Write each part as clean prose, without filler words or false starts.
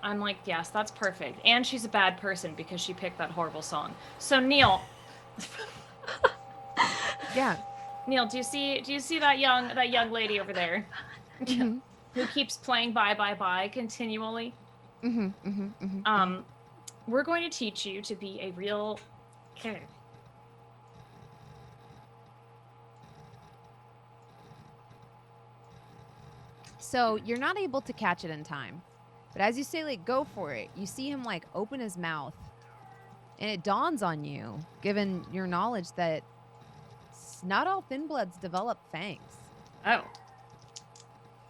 I'm like, yes, that's perfect. And she's a bad person because she picked that horrible song. So Neil, Yeah. Neil, do you see that young lady over there Mm-hmm. who keeps playing Bye Bye Bye continually? Mm-hmm. Mm-hmm. Mm-hmm. We're going to teach you to be a real kid. So you're not able to catch it in time. But as you say, like, go for it, you see him, like, open his mouth. And it dawns on you, given your knowledge, that not all Thin Bloods develop fangs. Oh.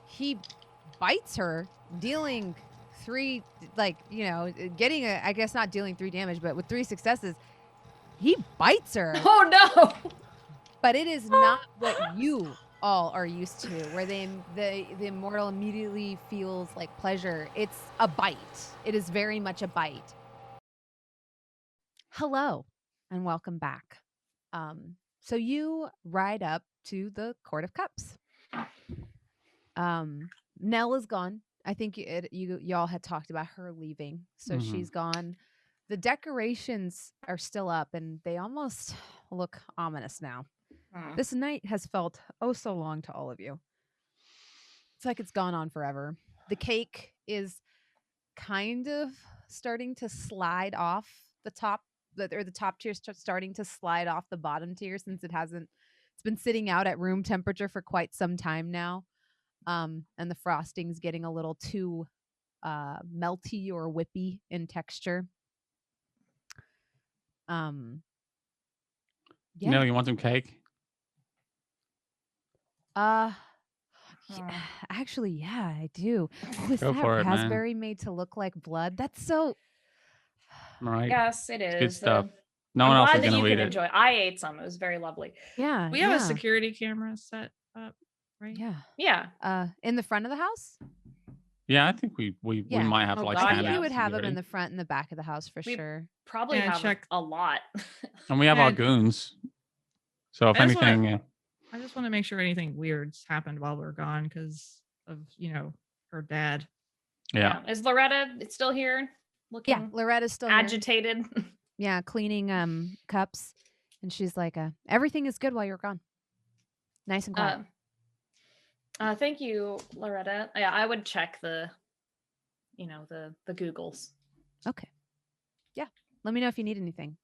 He bites her, dealing 3, like, getting I guess not dealing 3 damage, but with 3 successes, he bites her. Oh, no! But it is not what you all are used to, where the immortal immediately feels like pleasure. It's a bite. It is very much a bite. Hello, and welcome back. So you ride up to the Court of Cups. Nell is gone. I think y'all had talked about her leaving, so she's gone. The decorations are still up, and they almost look ominous now. This night has felt oh so long to all of you. It's like it's gone on forever. The cake is kind of starting to slide off the top, or the top tier starting to slide off the bottom tier, since it's been sitting out at room temperature for quite some time now. And the frosting's getting a little too melty or whippy in texture. Yeah. No, you want some cake? Actually, yeah, I do. Was Go that for it, man. raspberry made to look like blood? That's so. Right. Yes, it is. It's good stuff. No I'm one else glad is that going you to eat could it. enjoy. I ate some. It was very lovely. Yeah. We have a security camera set up, right? Yeah. Yeah. In the front of the house? Yeah, I think we might have like God, I standard think you would have them security. in the front and the back of the house for sure. Probably have a lot. And we have our goons. So if anything, I just want to make sure anything weird's happened while we're gone because of her dad. Yeah. Is Loretta still here? Looking. Yeah, Loretta's still agitated. Here. Yeah, cleaning cups, and she's like, "Everything is good while you're gone. Nice and quiet." Thank you, Loretta. Yeah, I would check the Googles. Okay. Yeah. Let me know if you need anything.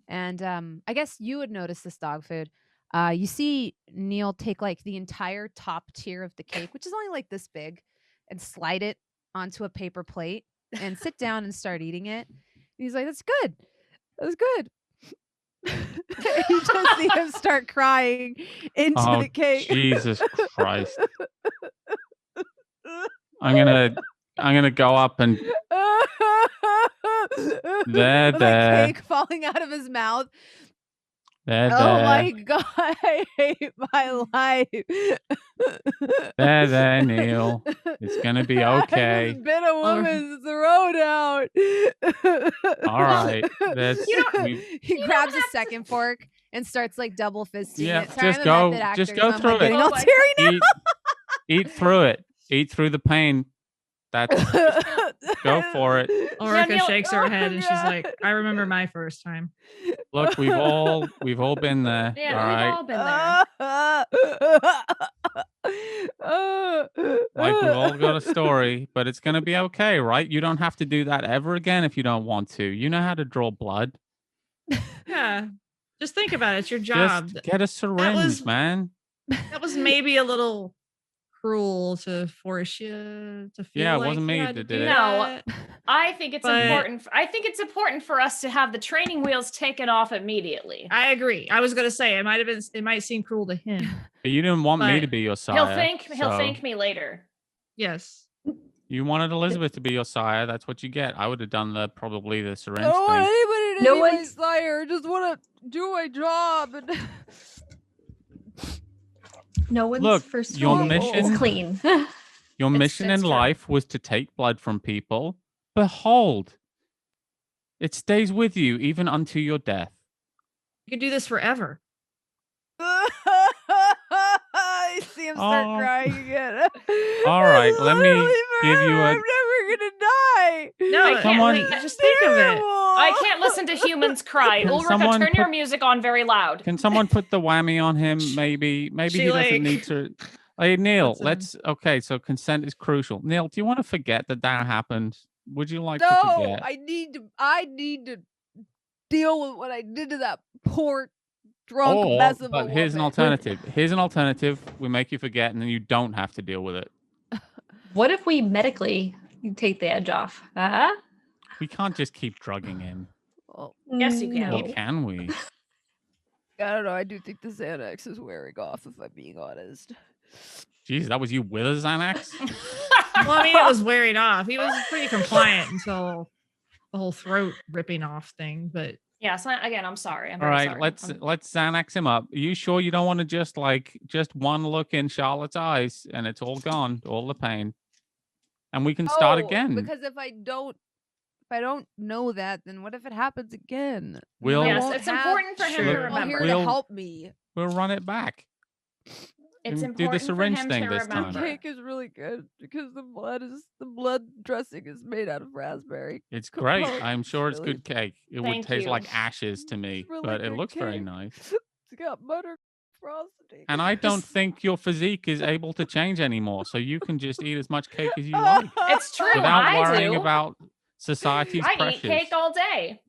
And I guess you would notice this dog food. You see Neil take like the entire top tier of the cake, which is only like this big, and slide it onto a paper plate and sit down and start eating it. And he's like, "That's good. That's good." You just see him start crying into the cake. Jesus Christ. I'm gonna go up and there. Cake falling out of his mouth. There. My God, I hate my life. There, Neil. It's gonna be okay. I just bit a woman's throat out. All right. He grabs a second fork and starts like double fisting it. Sorry, just go through it. All teary now. Eat through it. Eat through the pain. Go for it. Ulrika shakes her head and she's like, "I remember my first time." Look, we've all been there. Yeah, all we've right? all been there. Like we've all got a story, but it's gonna be okay, right? You don't have to do that ever again if you don't want to. You know how to draw blood. Yeah. Just think about it. It's your job. Just get a syringe, man. That was maybe a little cruel to force you to feel. Yeah, it like wasn't me that that did it. No, I think it's important. I think it's important for us to have the training wheels taken off immediately. I agree. I was gonna say it might seem cruel to him. But you didn't want me to be your sire. He'll thank me later. Yes. You wanted Elizabeth to be your sire. That's what you get. I would have done probably the syringe I don't want thing. anybody to be my sire. I just want to do my job. No one's first your mission is clean. Your mission in life was to take blood from people. Behold, it stays with you even unto your death. You can do this forever. I see him start crying again. All right, let me give you a. I'm never gonna die. No, I can't Someone- just think of it. I can't listen to humans cry. Can Ulrika, someone turn your put- music on very loud. Can someone put the whammy on him? Maybe She, he doesn't like, need to. Hey, Neil, puts in- okay, so consent is crucial. Neil, do you want to forget that happened? Would you like to No, forget? I need to deal with what I did to that poor drunk mess of a But here's an woman. alternative. Here's an alternative. We make you forget, and then you don't have to deal with it. What if we medically take the edge off? Huh? We can't just keep drugging him. Well, Yes, you can. Or can we? I don't know. I do think the Xanax is wearing off, if I'm being honest. Jeez, that was you with a Xanax? Well, I mean, it was wearing off. He was pretty compliant until the whole throat ripping off thing. But Yeah, so again, I'm sorry. I'm All very right, sorry. let's Xanax him up. Are you sure you don't want to just one look in Charlotte's eyes and it's all gone, all the pain, and we can start again? Because if I don't know that, then what if it happens again? We'll- Then I Yes, won't it's have important for him to Sure. people here remember. to We'll- help me. We'll run it back. It's do the important for syringe him thing to this time. remember. The cake is really good because the blood dressing is made out of raspberry. It's great. Well, I'm sure it's really- good cake. It would Thank taste you. like ashes to me, It's really but it good looks very cake. nice. It's got butter frosting. And I don't think your physique is able to change anymore, so you can just eat as much cake as you like It's true. without I worrying do. about society's I pressures. eat cake all day.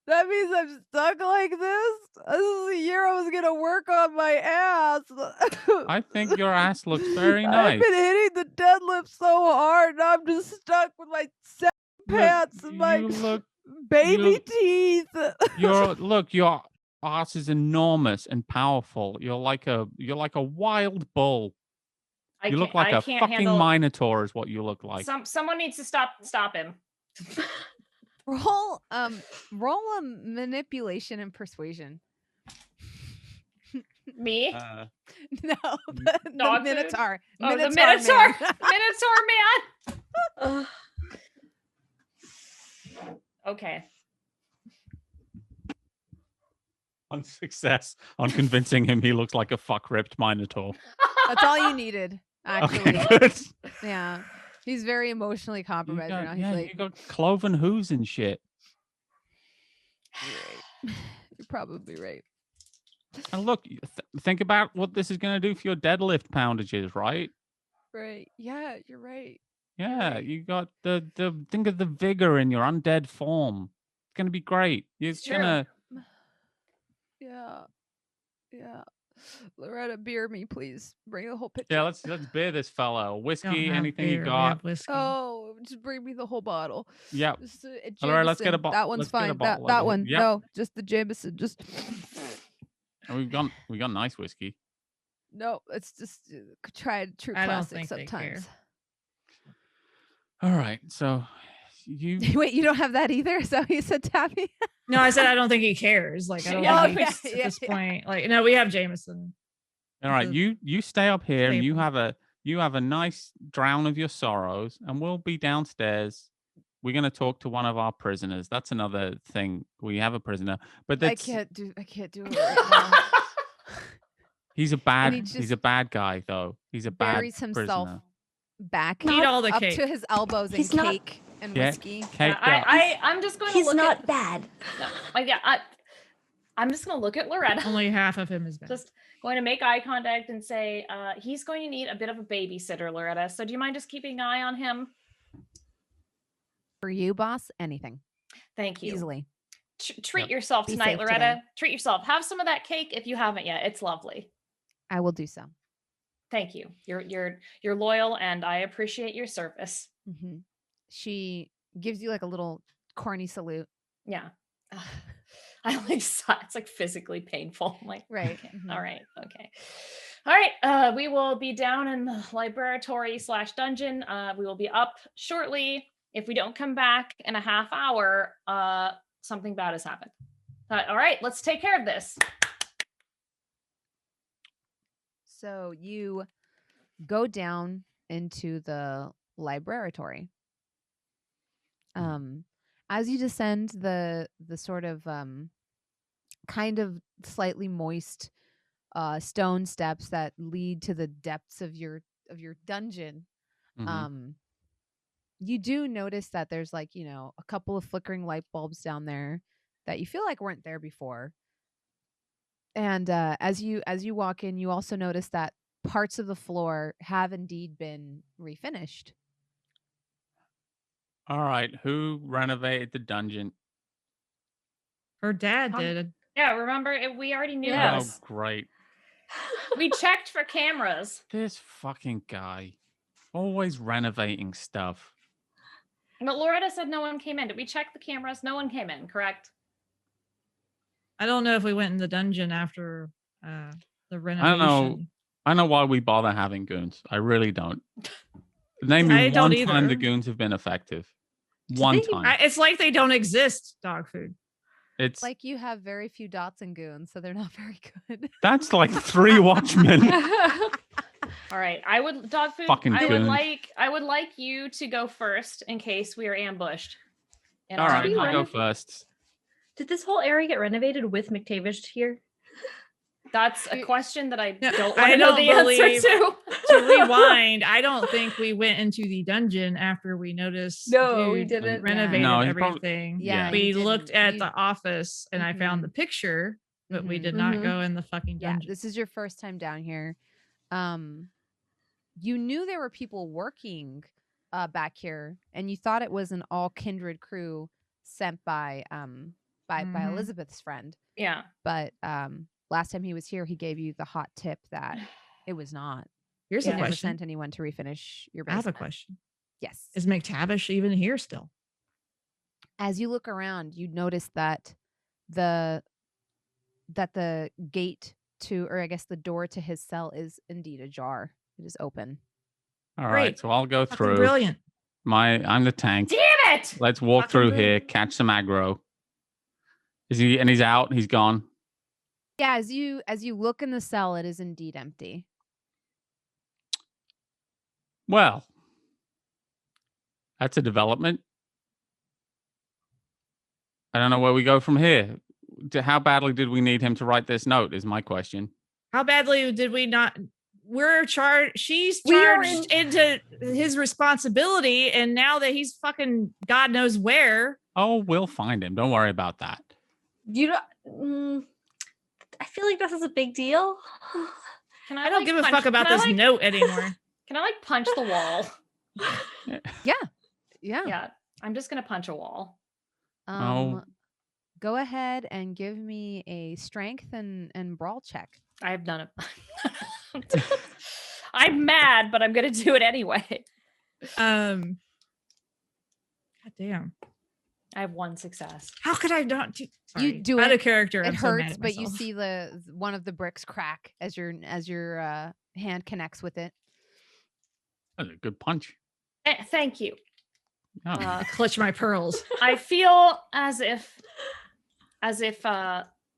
That means I'm stuck like this. This is the year I was gonna work on my ass. I think your ass looks very I've nice. been hitting the deadlift so hard, and I'm just stuck with my Look, pants and my you look baby teeth. your ass is enormous and powerful. You're like a wild bull. You look like I a can't fucking handle. minotaur is what you look like. Someone needs to stop him. roll a manipulation and persuasion. Me? No, the Dog food? Minotaur. Oh, the man. Minotaur. Minotaur man. Ugh. Okay. On success on convincing him he looks like a fuck ripped minotaur. That's all you needed, actually. Okay, good. Yeah. He's very emotionally compromised right now. He's like, you got cloven hooves and shit. "You're right. You're probably right. And look, think about what this is going to do for your deadlift poundages, right? Right. Yeah, you're right. Yeah, Right. you got the think of the vigor in your undead form. It's going to be great. You're It's true. gonna Yeah. Yeah. Loretta, beer me, please. Bring the whole picture. yeah. Let's beer this fella. don't Whiskey, have anything beer, you we got? have whiskey. Oh, just bring me the whole bottle. Yeah. Just a All right, let's get a Jameson. bo- That one's let's get a fine. bottle of That it. one. Yep. No, just the Jameson. Just And we got nice whiskey. no. It's just tried true I don't classic think they care. sometimes. All right, so you Wait, you don't have that either? Is that what you said, Tabby? No, I said I don't think he cares. Like I don't Yeah, think he's, yeah, at this yeah. point. Like no, we have Jameson. all right? the You stay up here and staple. you have a nice drown of your sorrows, and we'll be downstairs. We're going to talk to one of our prisoners. That's another thing. We have a prisoner, but I that's can't do it right now. he's a he bad he's just a bad guy though. He's a bad Buries himself prisoner. back Eat all the up cake. to his elbows in He's not- cake and Yeah. whiskey. Caked up. I'm just going to He's look not at. bad. No, I'm just going to look at Loretta. Only half of him is bad. Just going to make eye contact and say, he's going to need a bit of a babysitter, Loretta. So do you mind just keeping an eye on him? For you, boss, anything. Thank you. Easily. Treat Yep. yourself Be tonight, safe Loretta. today. Treat yourself. Have some of that cake if you haven't yet. It's lovely. I will do so. Thank you. You're loyal, and I appreciate your service. Hmm. She gives you like a little corny salute. Yeah. I like it's like physically painful. I'm like, Right. okay, Mhm. all right, okay. All right. We will be down in the laboratory / dungeon. We will be up shortly. If we don't come back in a half hour, something bad has happened. All right, let's take care of this. So you go down into the laboratory. As you descend the sort of kind of slightly moist stone steps that lead to the depths of your dungeon, Mhm. you do notice that there's like, a couple of flickering light bulbs down there that you feel like weren't there before. And as you walk in, you also notice that parts of the floor have indeed been refinished. All right, who renovated the dungeon? Her dad did. Yeah, remember we already knew Yeah. this. Oh, great. We checked for cameras. This fucking guy. Always renovating stuff. But Loretta said no one came in. Did we check the cameras? No one came in, correct? I don't know if we went in the dungeon after the renovation. I don't know why we bother having goons. I really don't. Name I me don't one time either. the goons have been effective. One time. It's like they don't exist, Dogfood. It's like you have very few dots and goons, so they're not very good. That's like 3 watchmen. All right, I would Dogfood. Fucking I would goons. like you to go first in case we are ambushed. in All our right, own I'll go home. first. Did this whole area get renovated with McTavish here? That's a question that I No, don't I want to know don't the answer believe- to. To rewind, I don't think we went into the dungeon after we noticed. No, we dude didn't. Renovated No, he probably- everything. Yeah, we you didn't. looked at You- the office and I found the picture, but we did not Mhm. go in the fucking Yeah, dungeon. this is your first time down here. You knew there were people working back here, and you thought it was an all kindred crew sent by Mhm. Elizabeth's friend. Yeah. But last time he was here, he gave you the hot tip that it was not. Here's He a never question. sent anyone to refinish your I have basement. a question. Yes. Is McTavish even here still? As you look around, you notice that the gate to, or I guess the door to his cell is indeed ajar. It is open. All right, Great. so I'll go Fucking through. brilliant. I'm the tank. Damn it! Let's walk Fucking through brilliant. here, catch some aggro. And he's out, he's gone. Yeah, as you look in the cell, it is indeed empty. Well, that's a development. I don't know where we go from here. How badly did we need him to write this note is my question. How badly did we not? We're charged. She's We are charged into his responsibility, and now that he's fucking God knows where. Oh, we'll find him. Don't worry about that. You don't. I feel like this is a big deal. Can I don't like, give a punch- fuck about can I, this like- note anymore. Can I like punch the wall? Yeah. Yeah, I'm just gonna punch a wall. Go ahead and give me a strength and brawl check. I've done it. I'm mad, but I'm gonna do it anyway. God damn. I have 1 success. How could I not do? Sorry. You do Out it. of character. It I'm so mad hurts, at but you myself. see the one of the bricks crack as your hand connects with it. That's a good punch. Thank you. Oh, Clutch my pearls. I feel as if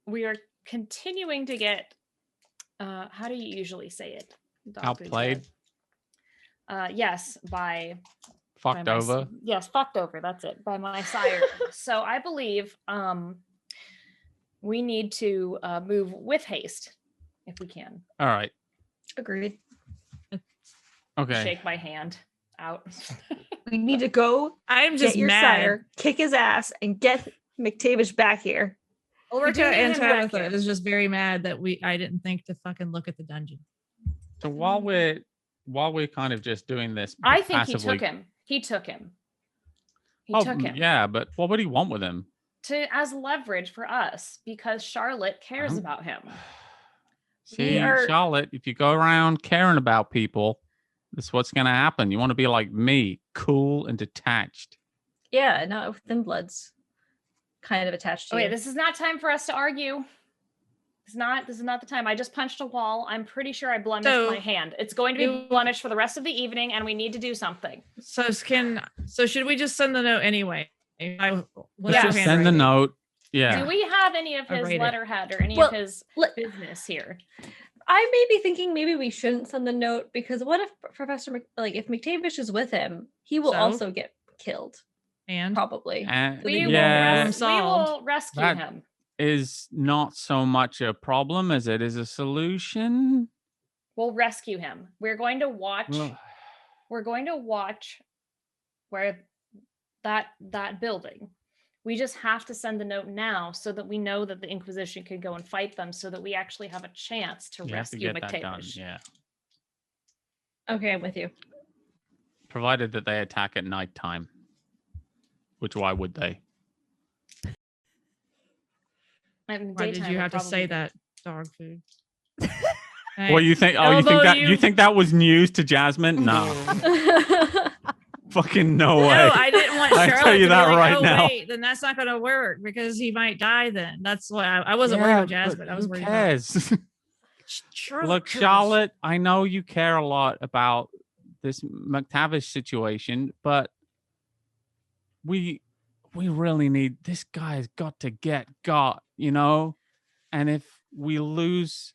we are continuing to get how do you usually say it? Dogfood Outplayed? said. Yes, by fucked my over. Yes, fucked over. That's it. By my sire. So I believe we need to move with haste if we can. All right. Agreed. Okay. Shake my hand out. We need to go I'm get just your mad. sire, kick his ass, and get McTavish back here. Ulrika and him back Tabitha here. is just very mad that I didn't think to fucking look at the dungeon. So while we're kind of just doing this I think passively, he took him. He took him. He Oh, took him yeah, but what would he want with him? as leverage for us because Charlotte cares Um, about him. See, are- Charlotte, if you go around caring about people, this is what's going to happen. You want to be like me, cool and detached. Yeah, not with Thin Bloods. Kind of attached to Okay, you. this is not time for us to argue. This is not the time. I just punched a wall. I'm pretty sure I blemished So, my hand. It's going to be you- blemished for the rest of the evening, and we need to do something. So should we just send the note anyway? Let's Yeah. just send the note. Do Yeah. we have any of I'll his rate it. letterhead or any Well, of his let- business here? I may be thinking maybe we shouldn't send the note because what if if McTavish is with him, he will So? also get killed, And probably. And We will yeah, rest- we solved. will rescue That- him. is not so much a problem as it is a solution. We'll rescue him. We're going to watch. Well, We're going to watch where that building. We just have to send the note now so that we know that the Inquisition can go and fight them, so that we actually have a chance to You have to rescue get that done. McTavish. Yeah. Okay, I'm with you. Provided that they attack at nighttime. Which why would they? And Why did daytime you would have to say probably be- that? Dog food. Well, you think? Oh, you think that was news to Jasmine? No, fucking no way. No, I didn't want I Charlotte tell you to that be like, right oh, now. wait, then that's not going to work because he might die then. That's why I wasn't worried Yeah, about Jasmine. but I was who worried cares? about Charlotte. Look, cares. Charlotte, I know you care a lot about this McTavish situation, but we really need this guy's got to get got, you know? And if we lose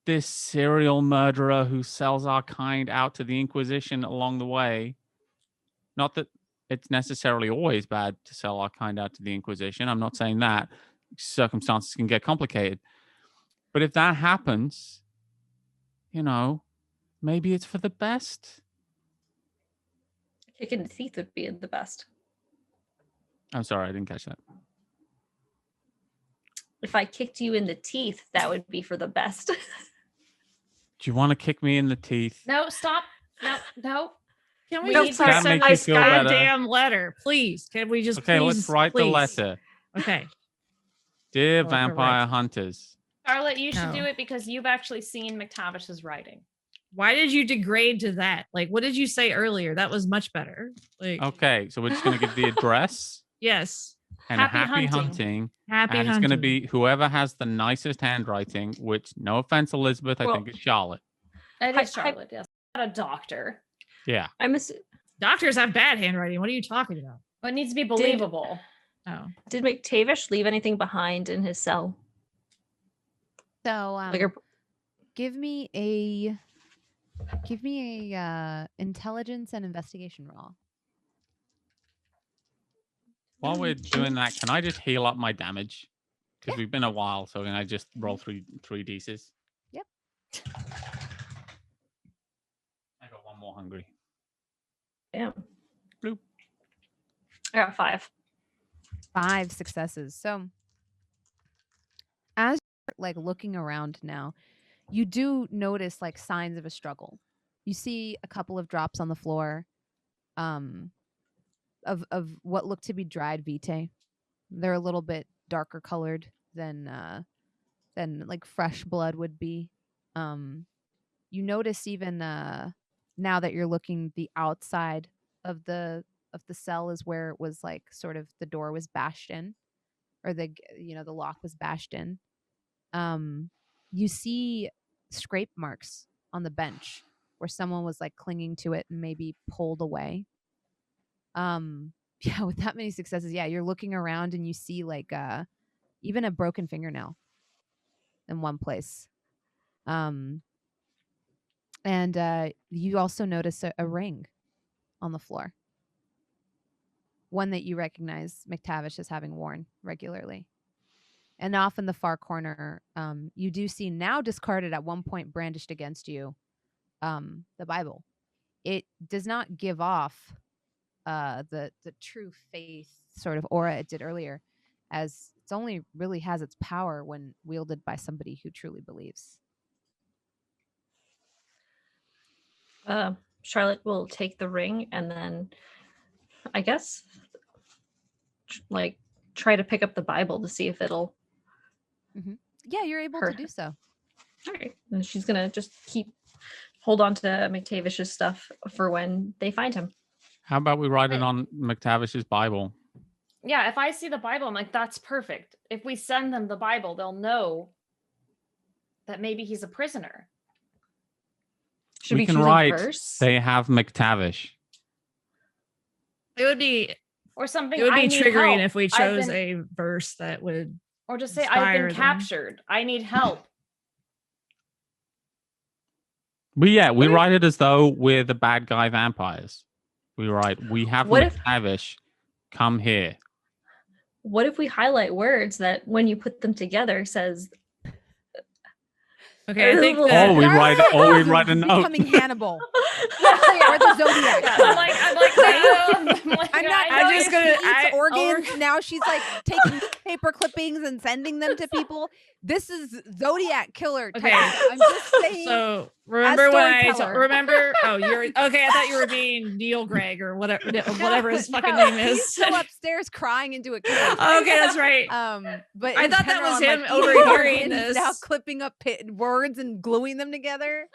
this serial murderer who sells our kind out to the Inquisition along the way, not that it's necessarily always bad to sell our kind out to the Inquisition. I'm not saying that. Circumstances can get complicated. But if that happens, you know, maybe it's for the best. Kicking the teeth would be the best. I'm sorry, I didn't catch that. If I kicked you in the teeth, that would be for the best. Do you want to kick me in the teeth? No, stop. No. Can We we need just to That send make you this feel better? goddamn letter, please? Can we just Okay, please, let's write the please? letter. Okay. Dear Well, vampire correct. hunters. Charlotte, you should No. do it because you've actually seen McTavish's writing. Why did you degrade to that? Like, what did you say earlier? That was much better. Like, Okay, so we're just going to give the address yes. and Happy happy hunting. hunting. Happy And it's hunting. going to be whoever has the nicest handwriting, which, no offense, Elizabeth, I Well- think it's Charlotte. It Hi- is Charlotte, yes. Not a doctor. Yeah. Doctors have bad handwriting. What are you talking about? But it needs to be believable. Oh, Did McTavish leave anything behind in his cell? So Like a, give me a intelligence and investigation roll. While we're doing that, can I just heal up my damage? Because Yeah. we've been a while, so can I just roll three d6? Yep. I got one more hungry. yeah. Bloop. I got 5. 5 successes. So as you're like looking around now, you do notice like signs of a struggle. You see a couple of drops on the floor of what look to be dried vitae. They're a little bit darker colored than like fresh blood would be. You notice even now that you're looking, the outside of the cell is where it was like sort of the door was bashed in, or the lock was bashed in. You see scrape marks on the bench where someone was like clinging to it and maybe pulled away. Yeah, with that many successes, yeah, you're looking around and you see like even a broken fingernail in one place. And you also notice a ring on the floor. One that you recognize McTavish as having worn regularly. And off in the far corner, you do see, now discarded at one point, brandished against you, the Bible. It does not give off the true faith sort of aura it did earlier, as it only really has its power when wielded by somebody who truly believes. Charlotte will take the ring and then, I guess, like try to pick up the Bible to see if it'll. Yeah, you're able to do so. All right, and she's gonna just hold on to McTavish's stuff for when they find him. How about we write it on McTavish's Bible? Yeah, if I see the Bible, I'm like, that's perfect. If we send them the Bible, they'll know that maybe he's a prisoner. Should We can choose a write, verse? they have McTavish. it would be Or something. it would I be need triggering help. if we I've chose been- a verse that would. Or just say, I've inspire been them. captured. I need help. But yeah, we What if- write it as though we're the bad guy vampires. We write, we have What if- McTavish, come here. What if we highlight words that when you put them together says Okay, I think Or that, we write a note. Becoming Hannibal. Yeah, Or the Zodiac. I'm like, now she's like taking paper clippings and sending them to people. This is Zodiac killer. Okay. I'm just saying. So remember when I Storyteller. remember? Oh, you're okay. I thought you were being Neil Gregg or whatever his fucking No, name is. He's still upstairs crying into a case. Okay, that's right. But I in thought that general, was I'm him like, overhearing Morgan's now this. clipping up words and gluing them together.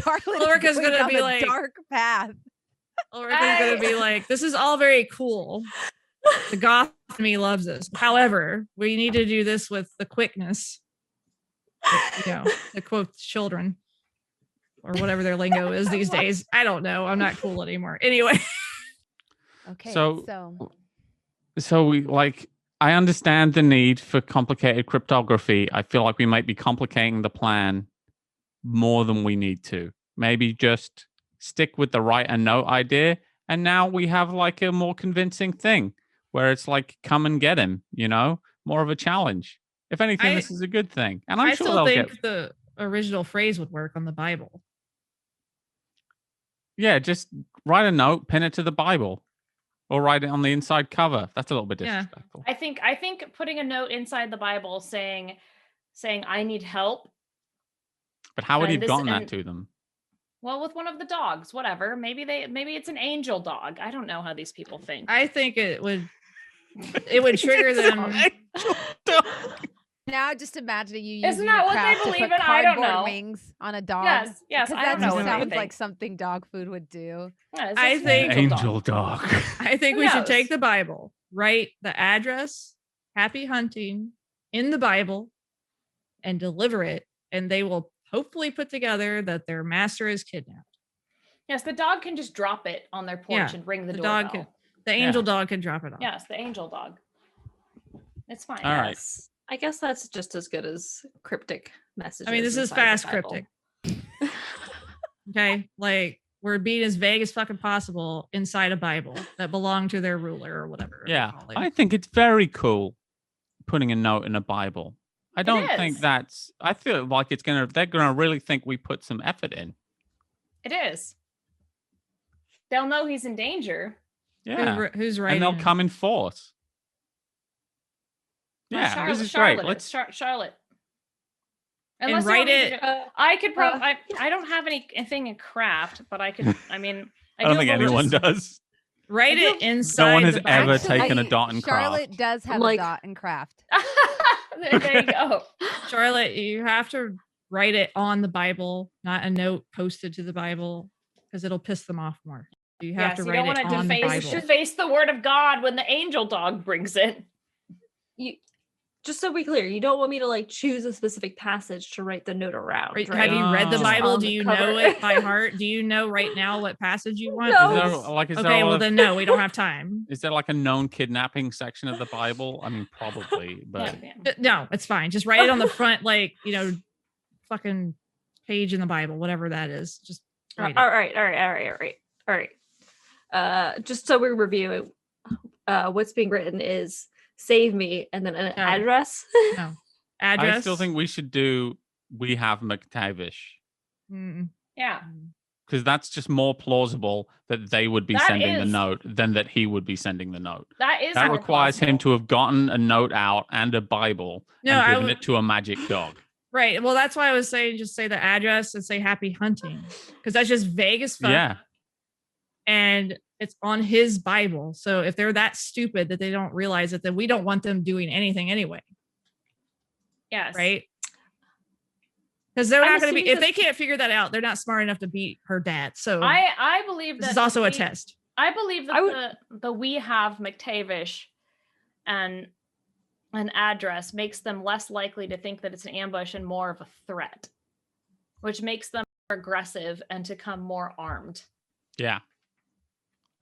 Charlotte Ulrika's going gonna down be the like- dark path. Ulrika's gonna be like, "This is all very cool. The goth in me loves this. However, we need to do this with the quickness, to quote children or whatever their lingo is these days. I don't know. I'm not cool anymore. Anyway, Okay, So we I understand the need for complicated cryptography. I feel like we might be complicating the plan more than we need to. Maybe just stick with the write a note idea, and now we have like a more convincing thing where it's like come and get him, more of a challenge. If anything, this is a good thing, and I'm I sure still they'll think get. the original phrase would work on the Bible. Yeah, just write a note, pin it to the Bible, or write it on the inside cover. That's a little bit Yeah. disrespectful. I think putting a note inside the Bible saying I need help. But how would he and have this- gotten that and- to them? Well, with one of the dogs, whatever. Maybe it's an angel dog. I don't know how these people think. I think it would trigger them. now just imagining you Isn't using that a what they craft to believe put in? I don't cardboard know. wings on a dog. Yes, because I that don't know just what they sounds think. like something dog food would do. Yeah, it's I just an think- Angel dog. I think Who we should knows? take the Bible, write the address, happy hunting in the Bible, and deliver it, and they will hopefully put together that their master is kidnapped. Yes, the dog can just drop it on their porch Yeah, and ring the the doorbell. dog can- The angel dog can drop it off. Yes, the angel dog. It's fine. All right. Yes. I guess that's just as good as cryptic messages. I mean, this is inside the fast Bible. cryptic. Okay, like we're being as vague as fucking possible inside a Bible that belonged to their ruler or whatever. they Yeah, call it. I think it's very cool putting a note in a Bible. I don't think is. that's. I feel like they're gonna really think we put some effort in. It is. They'll know he's in danger. Yeah, Who's and writing? they'll it? come in force. Yeah, Charlotte, this is Charlotte great. Let's. Charlotte. And Unless you write want me to it- do- I could probably. I don't have anything in craft, but I could. I mean, I don't think have a anyone religious- does. Write I it do- inside. No one has the ever Bible. taken a dot in Charlotte craft. does have Like- a dot in craft. there you go. Charlotte, you have to write it on the Bible, not a note posted to the Bible, because it'll piss them off more. You have Yes, to you write don't want it to on the deface, Bible. deface the word of God when the angel dog brings it. You just so we clear, you don't want me to like choose a specific passage to write the note around. Right, Right? have you read the Just Bible? on Do the you cover. know it by heart? Do you know right now what passage you want? No. Is there Okay, a lot well of- then no, we don't have time. Is there like a known kidnapping section of the Bible? I mean, probably, but Yeah. No, it's fine. Just write it on the front, fucking page in the Bible, whatever that is. Just write All it. right. Just so we review it, what's being written is save me and then an No. address. No. Address. I still think we should do. We have McTavish Mm-mm. Yeah. because that's just more plausible that they would be That sending the is- note than that he would be sending the note. That is That more requires him plausible. to have gotten a note out and a Bible No, and I given would- it to a magic dog. Right. Well, that's why I was saying just say the address and say happy hunting. Because that's just vague as fuck. Yeah, And it's on his Bible. So if they're that stupid that they don't realize it, then we don't want them doing anything anyway. Yes. Right. Because they're I'm not going to be, assuming if they can't figure that out, they're not smart enough to beat her dad. So I believe that this is also a we- test. I believe that I would- the we have McTavish and an address makes them less likely to think that it's an ambush and more of a threat, which makes them more aggressive and to come more armed. yeah,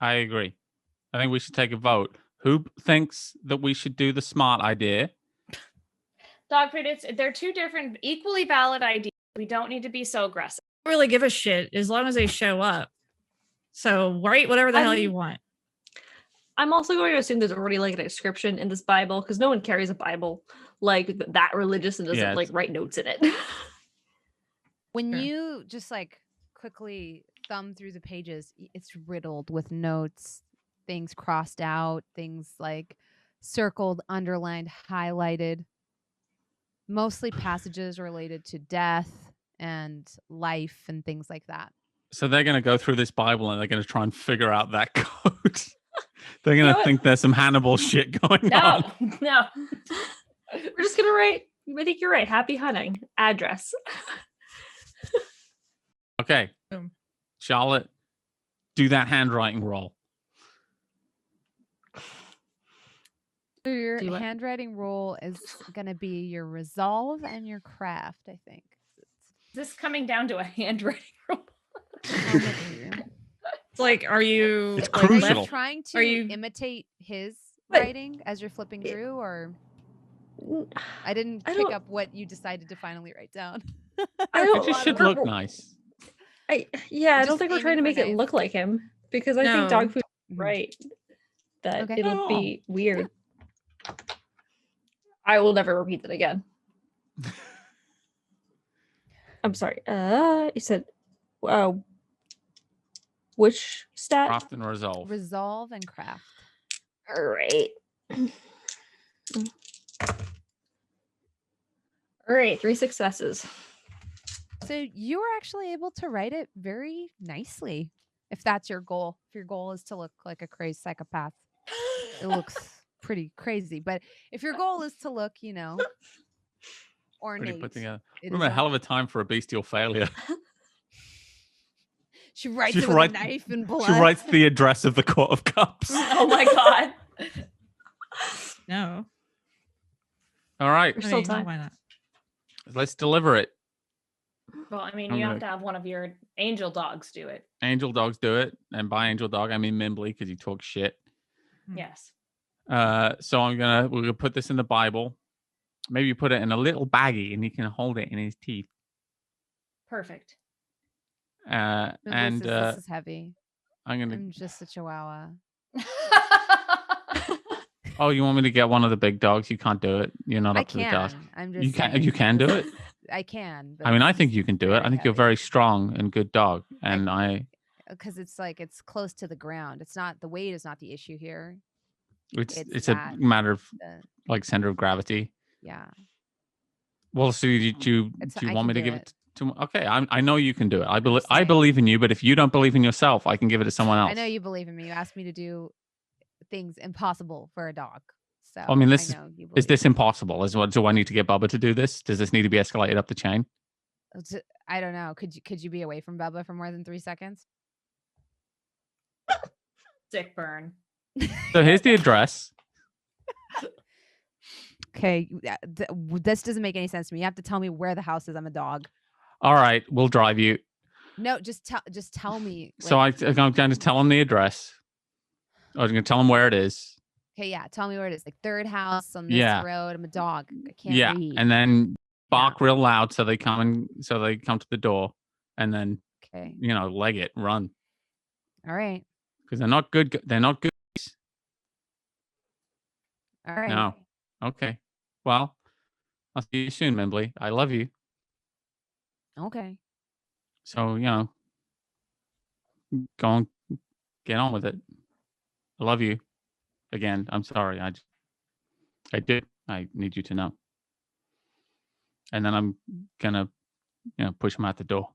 I agree. I think we should take a vote. Who thinks that we should do the smart idea? Dogfood, they're two different, equally valid ideas. We don't need to be so aggressive. I don't really give a shit as long as they show up. So write whatever the hell you want. I'm also going to assume there's already like an inscription in this Bible because no one carries a Bible like that religious and doesn't Yeah, like write notes in it. When Sure. you just like quickly thumb through the pages, it's riddled with notes, things crossed out, things like circled, underlined, highlighted. Mostly passages related to death and life and things like that. So they're going to go through this Bible and they're going to try and figure out that code. They're going You to know think there's some Hannibal shit going on. No. We're just gonna write. I think you're right. Happy hunting. Address. Okay. Boom. Charlotte, do that handwriting roll. So your Do what? handwriting roll is going to be your resolve and your craft, I think. Is this coming down to a handwriting roll? It's like, are you It's like, crucial. Are you left- trying to Are you- imitate his But- writing as you're flipping through, or I didn't I pick don't- up what you decided to finally write down? I It don't. just should we're- look nice. I Just don't think we're aiming trying to for make it knife. look like him because I think No. Dogfood Mhm. right that Okay. it'll be weird. I will never repeat that again. I'm sorry. You said, which stat? Craft and resolve. Resolve and craft. All right. All right, 3 successes. So you were actually able to write it very nicely, if that's your goal. If your goal is to look like a crazy psychopath, it looks pretty crazy. But if your goal is to look, Pretty ornate, put together. it Remember, is a hell of a time for a bestial failure. she writes Just it with write- a knife and blood. She writes the address of the Court of Cups. Oh my god. No. All right, There's I still mean, time. why not? let's deliver it. Well, I mean, I'm you gonna- have to have one of your angel dogs do it. Angel dogs do it, and by angel dog I mean Mimbly because he talks shit. Hmm. Yes. So we're gonna put this in the Bible. Maybe you put it in a little baggie and he can hold it in his teeth. Perfect. Mimble And says, this is heavy. I'm gonna. I'm just a chihuahua. Oh, you want me to get one of the big dogs? You can't do it. You're not I up to the task. can. I'm just You can. saying. You can do it. I can. I mean, I think you can do it. I think you're very strong and good dog. And because it's like it's close to the ground. It's not the weight is not the issue here. it's it's a that, matter of The, like center of gravity. yeah. Well, so do you I want me can to do give it. it to? Okay, I know you can do it. I believe saying. in you. But if you don't believe in yourself, I can give it to someone else. I know you believe in me. You asked me to do things impossible for a dog. So I mean, this know you is believe this in me. impossible? Do I need to get Bubba to do this? Does this need to be escalated up the chain? I don't know. Could you be away from Bubba for more than 3 seconds? Sick burn. So here's the address. Okay, this doesn't make any sense to me. You have to tell me where the house is. I'm a dog. All right, we'll drive you. No, just tell me. So I'm going to tell him the address. I was going to tell him where it is. Okay, yeah, tell me where it is. Like third house on this Yeah. road. I'm a dog. I can't Yeah, read. and then bark real loud so they come to the door, and then Okay, leg it, run all right, because they're not good. They're not good. all right. No. Okay. Well, I'll see you soon, Mimbly. I love you. Okay. So go on, get on with it. I love you. Again, I'm sorry. I did. I need you to know. And then I'm gonna, push him out the door.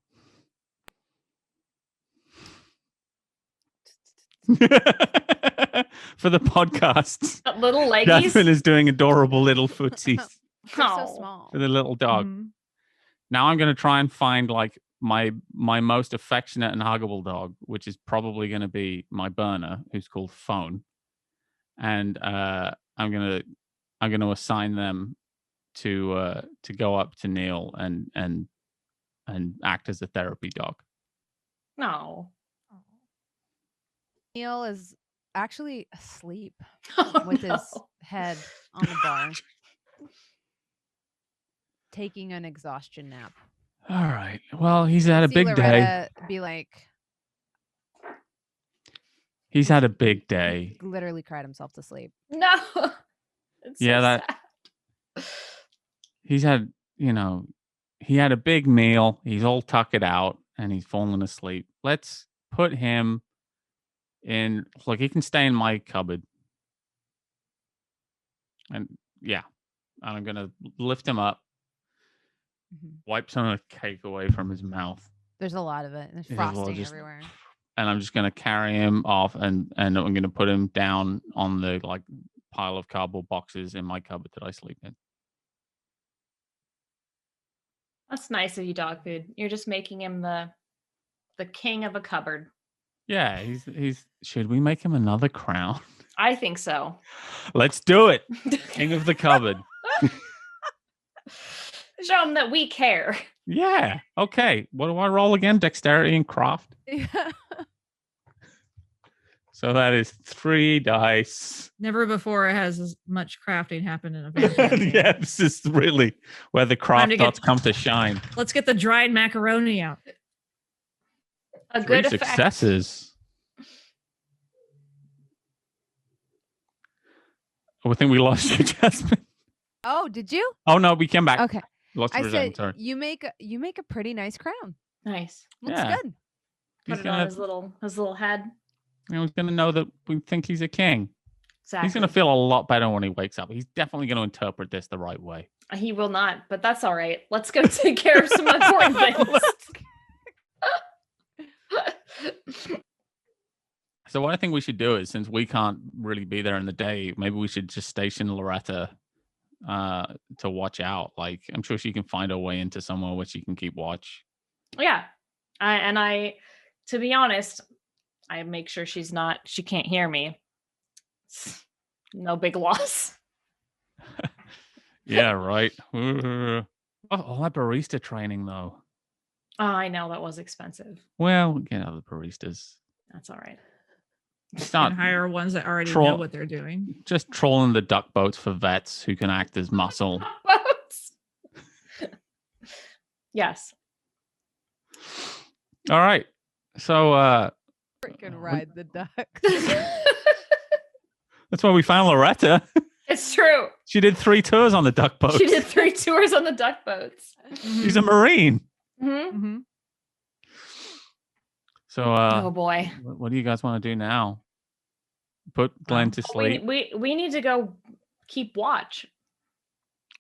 For the podcast, That little leggies. Jasmine is doing adorable little footsies They're Oh. so small. for the little dog. Mhm. Now I'm gonna try and find like my most affectionate and huggable dog, which is probably gonna be my burner, who's called Phone. And I'm gonna assign them to go up to Neil and act as a therapy dog. No. Neil is actually asleep Oh, with no. his head on the bar, taking an exhaustion nap. All right. Well, he's had a See big day. Loretta be like, He's had a big day. literally cried himself to sleep. No. It's so Yeah, that- sad. He's had, he had a big meal. He's all tucked out and he's fallen asleep. Let's put him in. Look, he can stay in my cupboard. And yeah, and I'm gonna lift him up, wipe some of the cake away from his mouth. There's a lot of it. And there's There's a lot frosting just- everywhere. And I'm just gonna carry him off, and I'm gonna put him down on the like pile of cardboard boxes in my cupboard that I sleep in. That's nice of you, Dogfood. You're just making him the king of a cupboard. Yeah, he's. Should we make him another crown? I think so. Let's do it. King of the cupboard. Show him that we care. Yeah. Okay. What do I roll again? Dexterity and craft. Yeah. So that is 3 dice. Never before has as much crafting happened in a vampire game. Yeah, this is really where the craft to get- dots come to shine. Let's get the dried macaroni out. A 3 good effect. successes. Oh, I think we lost you, Jasmine. Oh, did you? Oh no, we came back. Okay. Lost the I resentment, said sorry. you make a pretty nice crown. Nice. Looks Yeah. good. Put He's it on gonna, his little head. he's gonna know that we think he's a king. Exactly. He's gonna feel a lot better when he wakes up. He's definitely gonna interpret this the right way. He will not, but that's all right. Let's go take care of some important things. So what I think we should do is, since we can't really be there in the day, maybe we should just station Loretta to watch out. Like, I'm sure she can find her way into somewhere where she can keep watch. Yeah. I to be honest, I make sure she can't hear me. No big loss. Yeah, right. Oh, all that barista training though. Oh, I know that was expensive. Well, you know, the baristas That's all right. start And hire ones that already Troll- know what they're doing. just trolling the duck boats for vets who can act as muscle. Yes. All right. So Freaking ride the ducks. that's why we found Loretta. It's true. She did 3 tours on the duck boat. She did 3 tours on the duck boats. She's a Marine. Hmm. Mm-hmm. So Oh boy. what do you guys want to do now? Put Glenn to sleep. We need to go keep watch.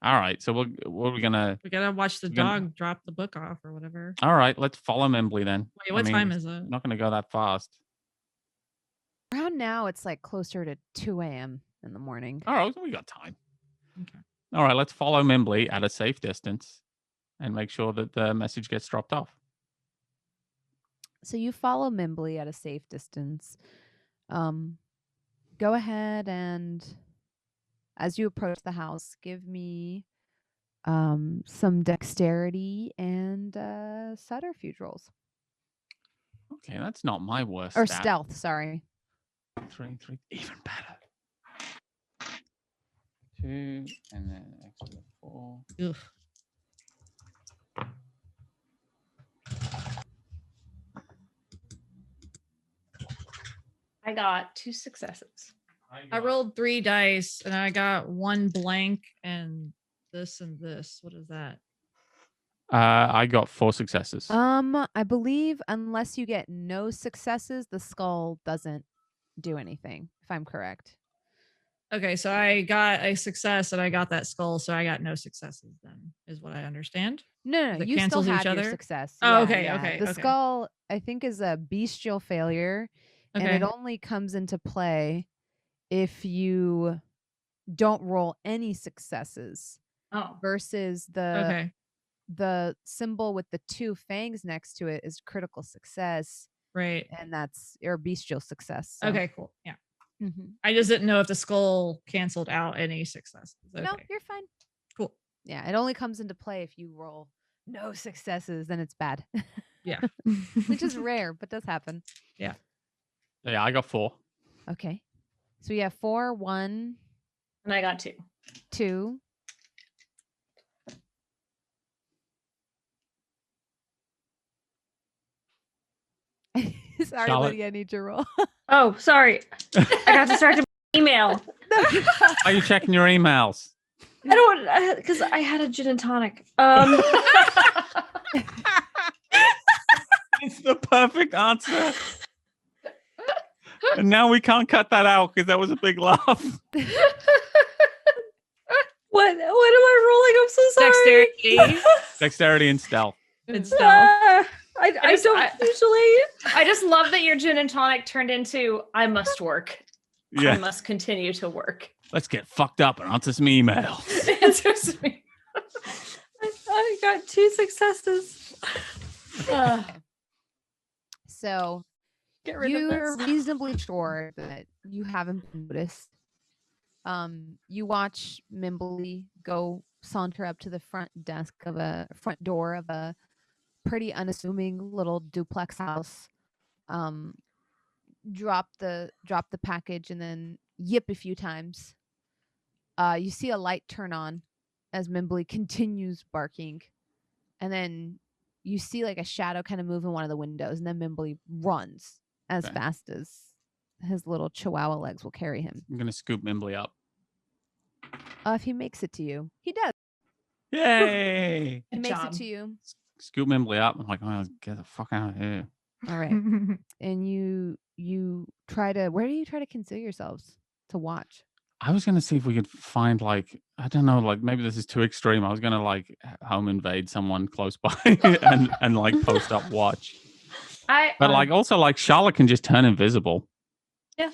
All right. So what are we gonna? We gotta watch the We're gonna- dog drop the book off or whatever. All right. Let's follow Membley then. Wait, what I mean, time is it? I'm not gonna go that fast. Around now, it's like closer to 2 a.m. in the morning. All right. We got time. Okay. All right. Let's follow Membley at a safe distance and make sure that the message gets dropped off. So you follow Membley at a safe distance. Go ahead and, as you approach the house, give me some dexterity and subterfuge rolls. Okay, that's not my worst. Or stat. stealth, sorry. 3, even better. 2 and then extra 4. Ugh. I got 2 successes. I rolled 3 dice and I got 1 blank and this and this. What is that? I got 4 successes. I believe unless you get no successes, the skull doesn't do anything, if I'm correct. Okay, so I got a success and I got that skull, so I got no successes then, is what I understand. No, That you still cancels have each your other? success. Oh, okay, okay, The okay. skull, I think, is a bestial failure, and Okay. it only comes into play if you don't roll any successes Oh. versus Okay. the symbol with the 2 fangs next to it is critical success, Right. and that's your bestial success. So. Okay, cool. Yeah. Mhm. I just didn't know if the skull canceled out any successes. Okay. No, you're fine. Cool. Yeah, it only comes into play if you roll no successes, then it's bad. Yeah. Which is rare, but does happen. Yeah, I got 4. Okay. So you have 4, 1, And I got 2. 2. Sorry, Charlotte. Lydia, I need your roll. Oh, sorry. I got distracted by email. Are you checking your emails? I don't, because I had a gin and tonic. It's the perfect answer. And now we can't cut that out because that was a big laugh. What am I rolling? I'm so sorry. Dexterity. Dexterity and stealth. And stealth. I don't usually. I just love that your gin and tonic turned into I must work. I Yeah. must continue to work. Let's get fucked up and answer some emails. Answers me. I got 2 successes. So Get rid you're of this. reasonably sure that you haven't been noticed. You watch Mimbly go saunter up to the front door of a pretty unassuming little duplex house. Drop the package and then yip a few times. You see a light turn on as Mimbly continues barking, and then you see like a shadow kind of move in one of the windows, and then Mimbly runs as fast as his little chihuahua legs will carry him. I'm gonna scoop Mimbly up. If he makes it to you, he does. Yay! He Good makes job. it to you. Scoop Mimbly up. I'm like, oh, get the fuck out of here. All right, and you try to. Where do you try to conceal yourselves to watch? I was gonna see if we could find like, I don't know, like maybe this is too extreme. I was gonna like home invade someone close by and like post up watch. But like also like Charlotte can just turn invisible. Yeah.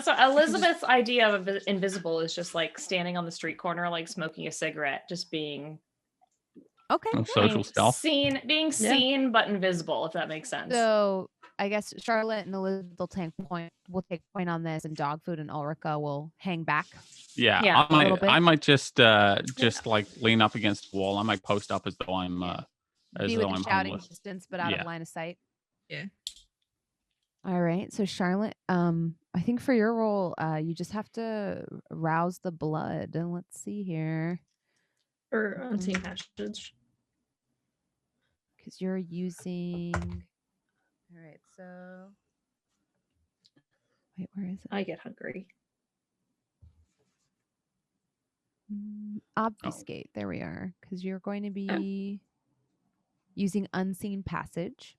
So Elizabeth's idea of invisible is just like standing on the street corner, like smoking a cigarette, just being Okay. Social stealth. being seen but invisible, if that makes sense. So I guess Charlotte and Elizabeth will take point on this, and Dogfood and Ulrika will hang back. Yeah, Yeah, a little bit. I might just like lean up against the wall. I might post up as though I'm Be within shouting homeless. distance, but out of line of sight. Yeah. All right. So Charlotte, I think for your role, you just have to rouse the blood. And let's see here, Or unseen passage. because you're using. All right. So wait, where is it? I get hungry. Obfuscate. There we are. Because you're going to be using unseen passage.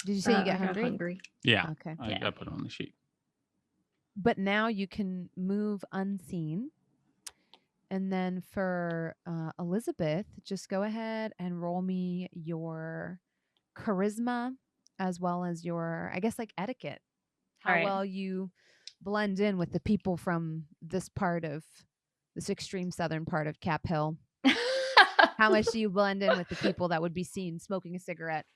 Did you say you get I got hungry? Yeah. Okay. I put it on the sheet. But now you can move unseen. And then for Elizabeth, just go ahead and roll me your charisma as well as your, I guess, like etiquette. How All right. well you blend in with the people from this extreme southern part of Cap Hill. How much do you blend in with the people that would be seen smoking a cigarette